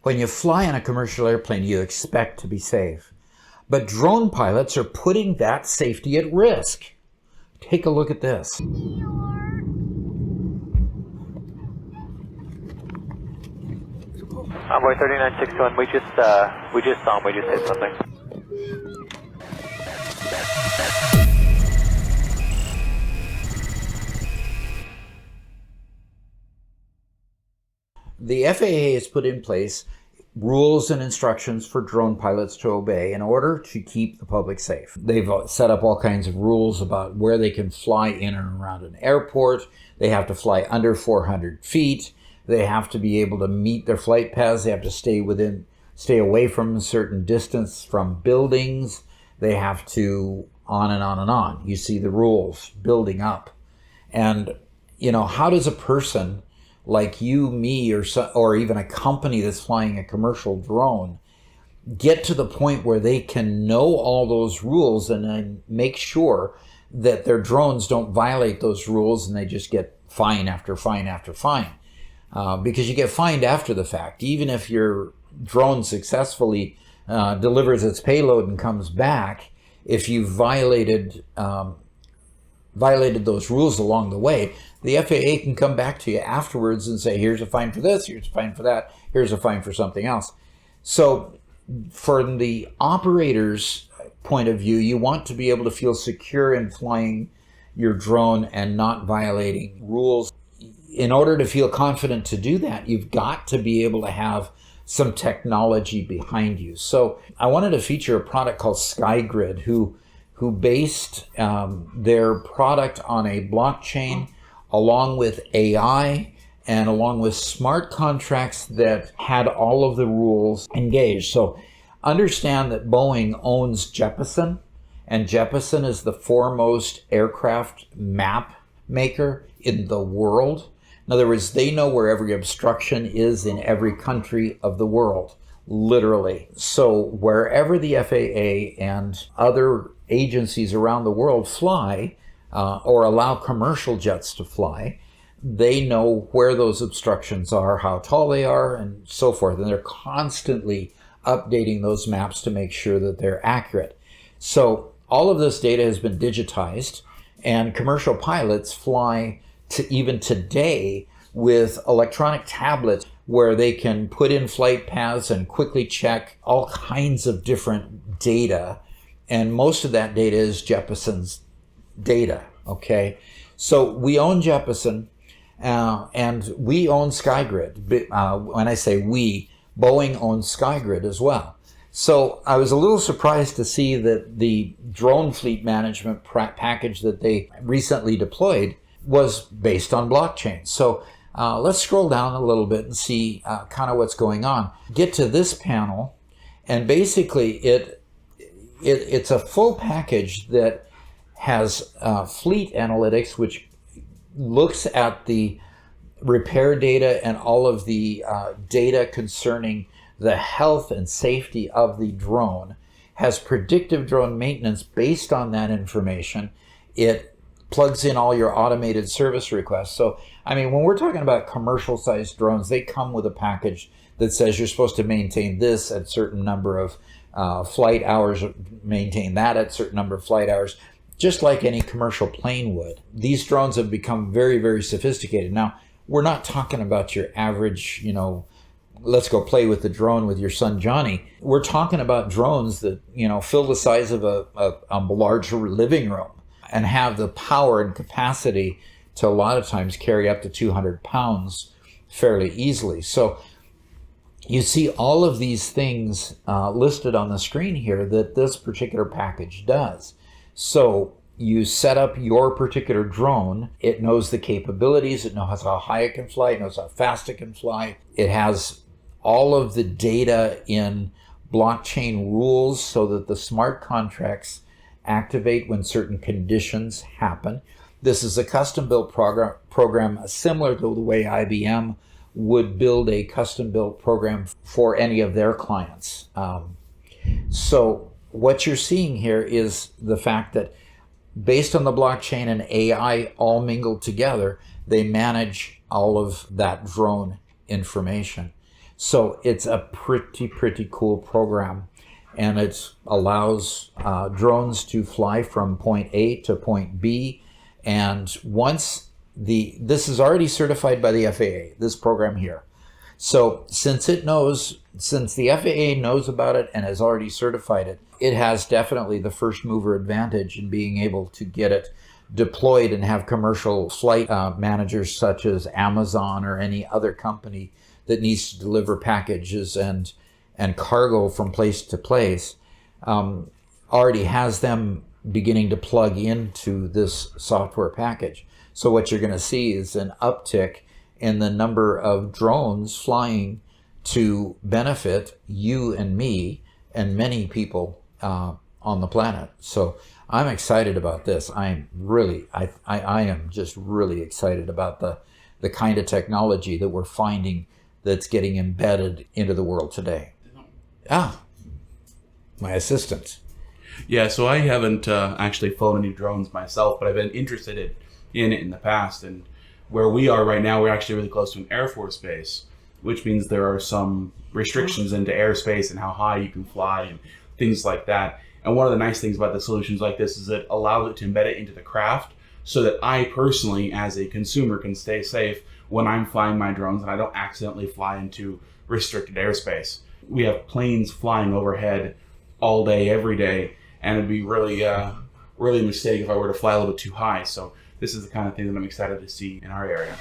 When you fly on a commercial airplane, you expect to be safe. But drone pilots are putting that safety at risk. Take a look at this. Envoy 3961, we just saw him, we just hit something. The FAA has put in place rules and instructions for drone pilots to obey in order to keep the public safe. They've set up all kinds of rules about where they can fly in and around an airport. They have to fly under 400 feet. They have to be able to meet their flight paths. They have to stay away from a certain distance from buildings. They have to on and on and on. You see the rules building up. And, you know, how does a person like you, me, or even a company that's flying a commercial drone get to the point where they can know all those rules and then make sure that their drones don't violate those rules and they just get fine after fine after fine? Because you get fined after the fact. Even if your drone successfully delivers its payload and comes back, if you violated those rules along the way, the FAA can come back to you afterwards and say, here's a fine for this, here's a fine for that, here's a fine for something else. So from the operator's point of view, you want to be able to feel secure in flying your drone and not violating rules. In order to feel confident to do that, you've got to be able to have some technology behind you. So I wanted to feature a product called SkyGrid, who based their product on a blockchain along with AI and along with smart contracts that had all of the rules engaged. So understand that Boeing owns Jeppesen, and Jeppesen is the foremost aircraft map maker in the world. In other words, they know where every obstruction is in every country of the world, literally. So wherever the FAA and other agencies around the world fly or allow commercial jets to fly, they know where those obstructions are, how tall they are, and so forth. And they're constantly updating those maps to make sure that they're accurate. So all of this data has been digitized, and commercial pilots fly even today with electronic tablets where they can put in flight paths and quickly check all kinds of different data. And most of that data is Jeppesen's data, okay? So we own Jeppesen and we own SkyGrid. When I say we, Boeing owns SkyGrid as well. So I was a little surprised to see that the drone fleet management package that they recently deployed was based on blockchain. So let's scroll down a little bit and see kind of what's going on. Get to this panel, and basically it's a full package that has fleet analytics, which looks at the repair data and all of the data concerning the health and safety of the drone, has predictive drone maintenance based on that information. It plugs in all your automated service requests. So, I mean, when we're talking about commercial sized drones, they come with a package that says you're supposed to maintain this at a certain number of flight hours, maintain that at a certain number of flight hours, just like any commercial plane would. These drones have become very, very sophisticated. Now, we're not talking about your average, you know, let's go play with the drone with your son Johnny. We're talking about drones that, you know, fill the size of a large living room and have the power and capacity to a lot of times carry up to 200 pounds fairly easily. So you see all of these things listed on the screen here that this particular package does. So you set up your particular drone. It knows the capabilities. It knows how high it can fly. It knows how fast it can fly. It has all of the data in blockchain rules so that the smart contracts activate when certain conditions happen. This is a custom-built program similar to the way IBM would build a custom-built program for any of their clients. So what you're seeing here is the fact that based on the blockchain and AI all mingled together, they manage all of that drone information. So it's a pretty cool program. And it allows drones to fly from point A to point B. And once this is already certified by the FAA, this program here. So since the FAA knows about it and has already certified it, it has definitely the first mover advantage in being able to get it deployed and have commercial flight managers such as Amazon or any other company that needs to deliver packages and cargo from place to place, already has them beginning to plug into this software package. So what you're going to see is an uptick in the number of drones flying to benefit you and me and many people on the planet. So I'm excited about this. I am just really excited about the kind of technology that we're finding that's getting embedded into the world today. My assistant. Yeah, so I haven't actually flown any drones myself, but I've been interested in it in the past. And where we are right now, we're actually really close to an Air Force base, which means there are some restrictions into airspace and how high you can fly and things like that. And one of the nice things about the solutions like this is it allows it to embed it into the craft so that I personally, as a consumer, can stay safe when I'm flying my drones and I don't accidentally fly into restricted airspace. We have planes flying overhead all day, every day, and it'd be really a mistake if I were to fly a little bit too high. So this is the kind of thing that I'm excited to see in our area.